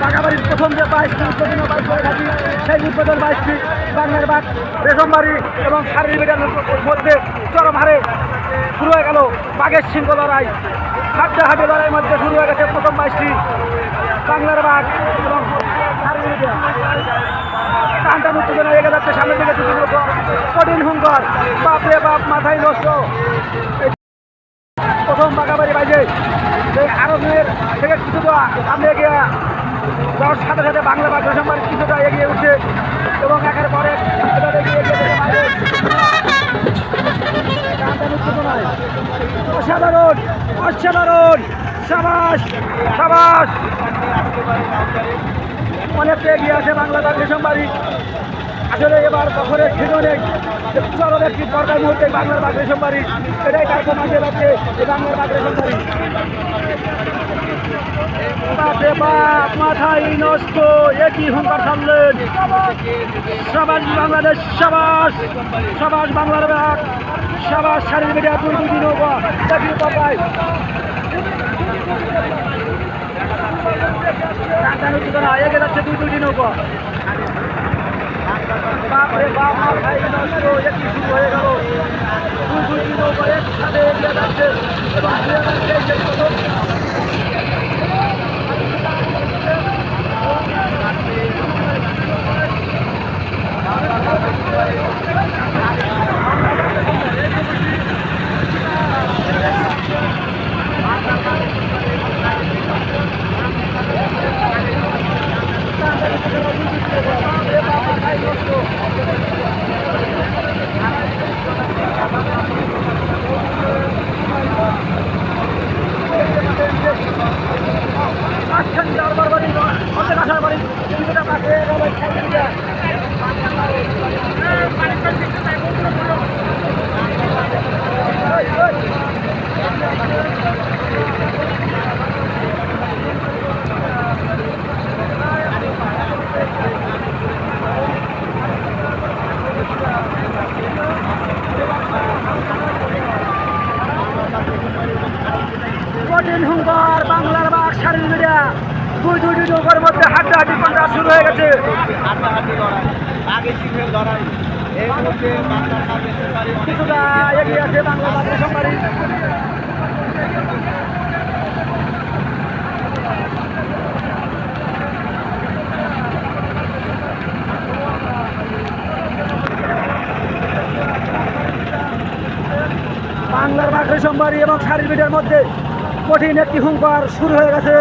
বাঘাবাড়ির প্রথম যে 22টি উদ্বোধনী বাইক করে থাকি সেই উদ্বোধন 22টি বাংলার বাঘ রেশমবাড়ি এবং শারীরিক মিডিয়ার মধ্যে চরম হারে শুরু হয়ে গেল বাঘের সিংহ লড়াই। হাড্ডাহাড্ডি লড়াইয়ের মধ্যে শুরু হয়ে গেছে প্রথম 22টি বাংলার বাঘ এবং শারীরিক মিডিয়া। টানটান উত্তেজনা এগিয়ে যাচ্ছে সামনের দিকে কঠিন হুঙ্কার, বাপরে বাপ মাথায় নষ্ট। প্রথম বাঘাবাড়ি বাইজে আরবের থেকে কিছুটা সামনে এগিয়ে যাওয়ার সাথে সাথে বাংলা বাঘ রেশমবাড়ি কিছুটা এগিয়ে উঠছে এবং একের পরে অসাধারণ অসাধারণ, সাবাস সাবাস। অনেকটা এগিয়ে আছে বাংলা বাঘ রেশমবাড়ি। আসলে এবার বছরের সিজনে চরম একটি দরকার মুহূর্তে বাংলার বাঘ রেশমবাড়ি, এটাই তার কমাতে যাচ্ছে এই বাংলার বাঘ রেশমবাড়ি। মাথায় নষ্ট, একই হুঙ্কার থামলেন। সাবাস বাংলাদেশ, সাবাস সাবাস বাংলার বাঘ, সাবাস শারীরিক মিডিয়া। দুই দুই নৌকা একই পাকায় এগিয়ে যাচ্ছে দুই দুইটি নৌকা। বাপরে বাপ মাথায় নষ্ট, একটি শুরু হয়ে গেল। দুই দুইটি নৌকা একসাথে এগিয়ে যাচ্ছে কঠিন হুঙ্কার বাংলার বাঘ শারীরিক মিডিয়া। দুই দুইটি নৌকার মধ্যে হাড্ডাহাড্ডি কন্ট্রাস্ট শুরু হয়ে গেছে। কিছুটা এগিয়ে আছে বাংলা বাঘ রেশমবাড়ি। বাংলার বাঘ রেশমবাড়ি এবং শারীরিক মিডিয়ার মধ্যে কঠিন একটি হুঙ্কার শুরু হয়ে গেছে।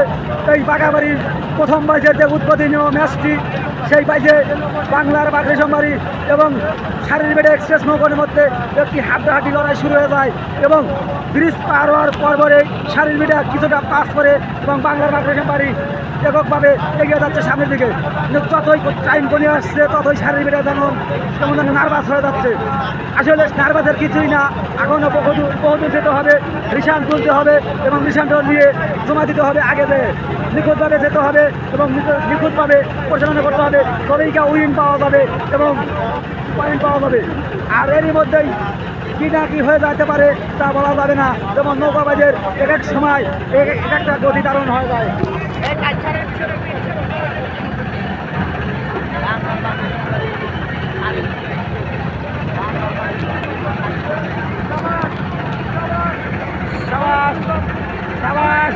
এই বাঘাবাড়ির প্রথম বাইজের যে উদ্বোধনীয় ম্যাচটি, সেই বাইজে বাংলার বাঘ রেশমবাড়ি এবং শারীরিক মিডিয়া এক্সপ্রেস নৌকার মধ্যে একটি হাড্ডাহাড্ডি লড়াই শুরু হয়ে যায় এবং ব্রিজ পার হওয়ার পরে শারীরিক মিডিয়া কিছুটা পাস করে এবং বাংলার বাঘ রেশমবাড়ি এককভাবে এগিয়ে যাচ্ছে সামনের দিকে। কিন্তু যতই টাইম কমে আসছে ততই শারীরিক মিডিয়া যেমন নার্ভাস হয়ে যাচ্ছে। আসলে নার্ভাসের কিছুই না, এখনও বহুদূর যেতে হবে, রিসান তুলতে হবে এবং রিসানটা নিয়ে জমা দিতে হবে। আগে যে নিখুঁতভাবে যেতে হবে এবং নিখুঁতভাবে পরিচালনা করতে হবে, তবেই উইন পাওয়া যাবে এবং পয়েন্ট পাওয়া যাবে। আর এরই মধ্যেই কি না কি হয়ে যেতে পারে তা বলা যাবে না। যেমন নৌকাবাজের এক এক সময় এক একটা গতি ধারণ হয়ে যায়। সাবাস সাবাস।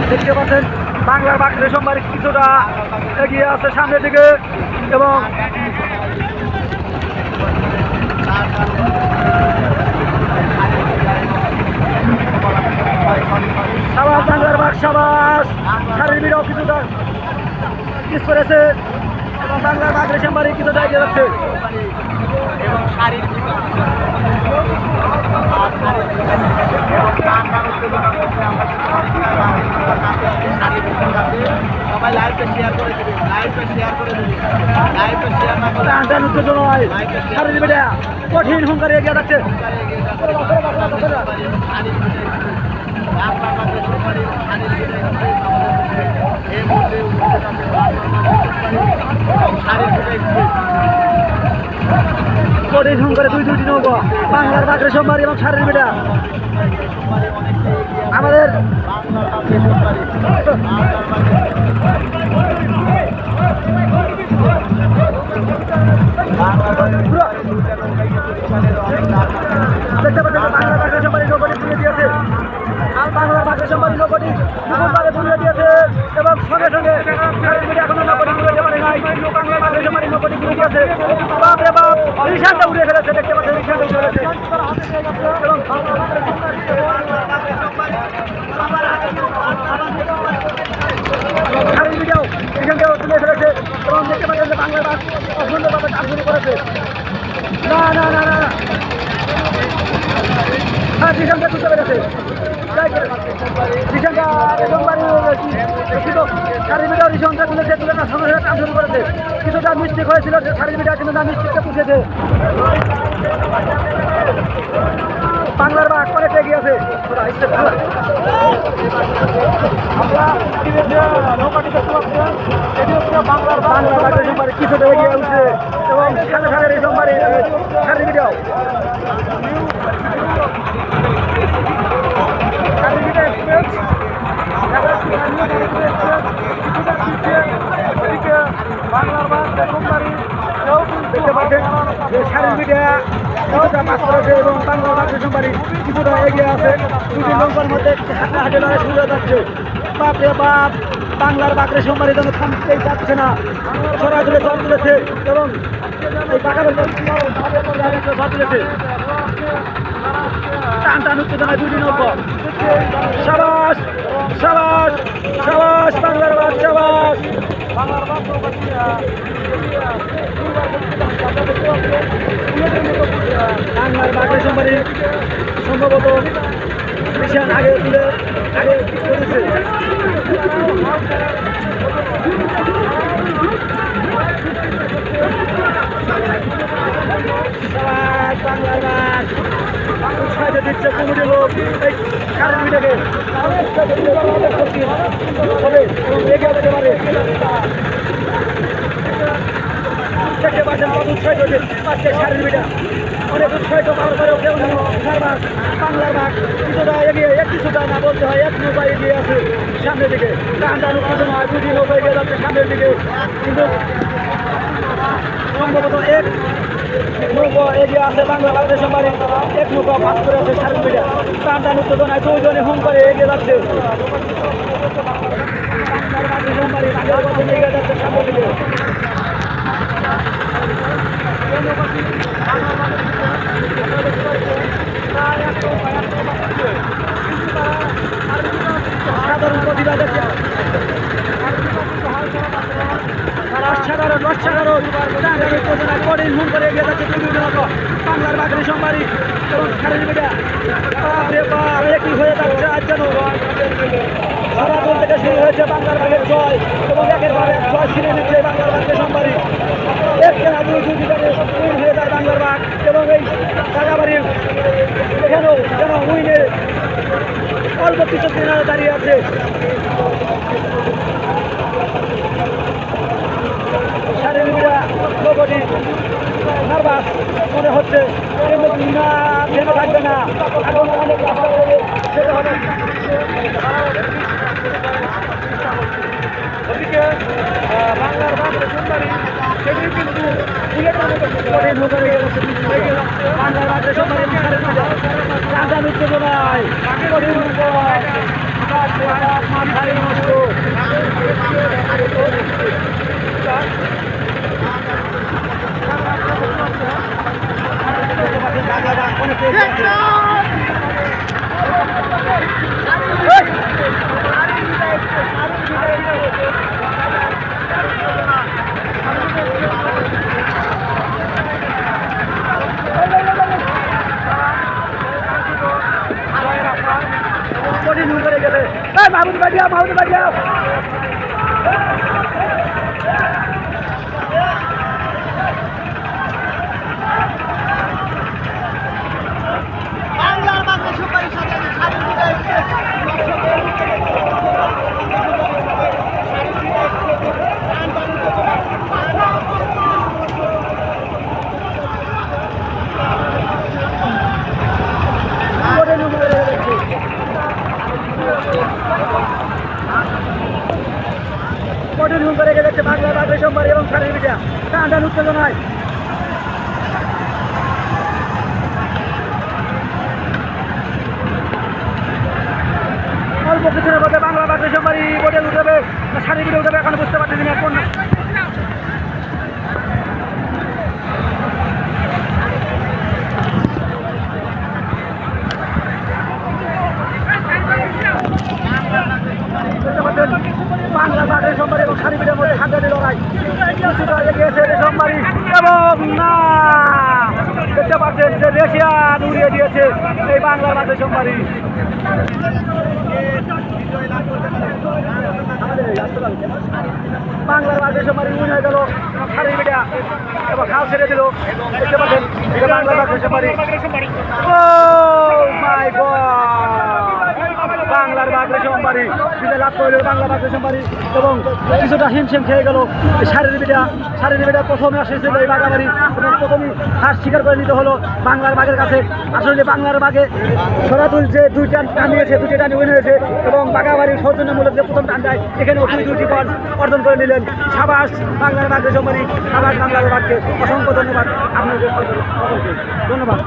দেখতে পাচ্ছেন বাংলার বাঘ রেশমবাড়ি কিছুটা এগিয়ে আছে সামনের দিকে এবং সাবাস বাংলার বাঘ, সাবাস। শারীরিক মিডিয়াও কিছুটা পিছ করেছে এবং বাংলার বাঘ রেশমবাড়ি কিছুটা এগিয়ে যাচ্ছে। সবাই লাইভটা শেয়ার করে দিবেন, লাইভটা শেয়ার করে দিবেন, লাইভটা শেয়ার না করে টানটান উত্তেজনায় শারীরিক মিডিয়া কঠিন হুঙ্কারে এগিয়ে যাচ্ছে। কঠিন হুঙ্কারে দুই দুইটি নৌকা বাংলার বাঘ রেশমবাড়ি এবং শারীরিক মিডিয়া। বাগেশ্বরী নৌকাটি বিপুলভাবে ঘুরিয়ে দিয়েছে এবং সঙ্গে সঙ্গে শারীর মিডিয়া এখনো নৌকাটি ঘুরে পারে নাই। বাংলার বাগেশ্বরী নৌকাটি ঘুরে দিয়েছে। বাপরে বাপ, রিসানটা উড়ে ফেলেছে, দেখতে পাচ্ছেন রিসানটা উড়ে ফেলেছে এবং শারীর মিডিয়াও রিসানকেও তুলে ফেলেছে এবং দেখতে পাচ্ছেন যে বাংলার বাঘ সুন্দরভাবে কাজ শুরু করেছে। না না না না, হ্যাঁ রিসানকে তুলতে পেরেছে। রিসানটা শারীর মিডিয়াও রিসানটা তুলেছে, তুলে না সঙ্গে সঙ্গে কাজ শুরু করেছে। কিছুটা মিস্টেক হয়েছিল শারীর মিডিয়া, কিন্তু না মিস্টেকটা পুষেছে। বাংলার বাঘ অনেক এগিয়ে আছে। বাংলার বাঘের সম্পারে কিছুটা এগিয়ে উঠছে এবং সাথে সাথে এই সম্পারে শারীর মিডিয়াও দেখতে পাচ্ছেন যে শারীর মিডিয়া কিছুটা পাস করেছে এবং বাংলা বাগেশ্বরী কিছুটা এগিয়ে আছে। দুটি নৌকার মধ্যে হাতে লড়াই শুরু হয়ে যাচ্ছে। বাপরে বাপ, বাংলার বাগেশ্বরী যেন থামতেই যাচ্ছে না, সরাসরি জল তুলেছে এবং এই বাগানের জল তুলেছে। টান টান উত্তেজনায় দুটি নৌকা। সাবাস সাবাস সাবাস বাংলার বাঘ, সাবাস বাংলার বাগেশ্বরী সম্ভবত মিশন আগে তুলে আগে করেছে। বাংলার বাঘ উৎসাহিত দিচ্ছে কমিটির লোক এই শারীর মিডিয়াকে হবে এবং এগিয়ে যেতে পারে। দেখতে পাচ্ছেন কত উৎসাহিত পাচ্ছে শারীর মিডিয়া, অনেক উৎসাহিত পাওয়ার পরেও কেউ বাংলার বাঘ কিছুটা এগিয়ে কিছুটা না বলতে হয়, এক নৌকা এগিয়ে আছে সামনের দিকে। টান টান উৎপাদন হয়, দুটি নৌকা এগিয়ে যাচ্ছে সামনের দিকে, কিন্তু সম্ভবত এক নৌকা এগিয়ে আছে বাংলা বাগেশ্বরী, এক নৌকা পাস করে আছে শারীর মিডিয়া। টান টান উত্তেজনায় দুইজনে হুম করে এগিয়ে যাচ্ছে। এগিয়ে যাচ্ছে সামনের দিকে। সাধারণ প্রতিবাদ অসাধারণ কঠিন হুম করে এগিয়ে যাচ্ছে বাংলার বাগেশ্বরী এবং শারীর মিডিয়া। একই হয়ে যাচ্ছে আজ যেন সারাদিন থেকে শুরু হয়েছে বাংলার বাঘের জয় এবং একের পর এক জয় ছিনে নিচ্ছে বাংলার বাগেশ্বরী। হয়ে যায় বাংলার বাঘ এবং এই বাগাবাড়ির এখানেও যেন উইনের অল্প কিছু কিনারে দাঁড়িয়ে আছে। শারীর মিডিয়া নৌকাটি নার্ভাস মনে হচ্ছে, না থেমে থাকবে না, এখন অনেক রাস্তা যেতে হবে। ওদিকে বাংলার বাগেশ্বরী সেটি কিন্তু কঠিন নৌকারে বাংলার বাগেশ্বরী রাজধানী উত্তেজনায় কঠিন মাথায় নষ্ট। কঠিন করে গেছে মাহমুদ বাড়িয়া বাংলার বাগেশ্বরী সাথে শারীর মিডিয়া কঠিন হুম করে যাচ্ছে বাংলা বাগেশ্বরী এবং শারীর মিডিয়া। টান টান উত্তেজনায় অল্প শাড়ি ভিডিও উঠবে এখন বুঝতে পারতেছি না কোন বাংলা বাঘের সম্মানী এবং শাড়ি ভিডিওর মধ্যে হাড্ডাহাড্ডি লড়াই কিছুটা এগিয়েছে রেশমবাড়ি এবং না দেখতে পাচ্ছেন যে রেশিয়ান উড়িয়ে দিয়েছে এই বাংলার বাঘের সম্মানী বাংলার বাঘের সম্মানী উড়ে গেল শাড়ি ভিডিও এবং হাল ছেড়ে দিল দেখতে পাচ্ছেন এটা বাংলার বাঘের সম্মানী ও মাই গড বাংলার বাঘের সম্মানী বিজয় লাভ করল বাংলা বাঘের সম্মানী এবং কিছুটা হিমশিম খেয়ে গেল শারীর বিটা প্রথমে আসেছিল এই বাঘাবাড়ি এবং প্রথমেই হার স্বীকার করে নিতে হলো বাংলার বাঘের কাছে আসলে বাংলার বাঘে সরাতুল যে দুইটা টানিয়েছে দুটি টানি উইন হয়েছে এবং বাঘাবাড়ির সৌজন্যমূলক যে প্রথম টান দেয় এখানেও দুইটি পদ অর্জন করে নিলেন সাবাস বাংলার বাঘের সম্মানী সাবাস বাংলার বাঘকে অসংখ্য ধন্যবাদ আপনাদের সকলকে ধন্যবাদ।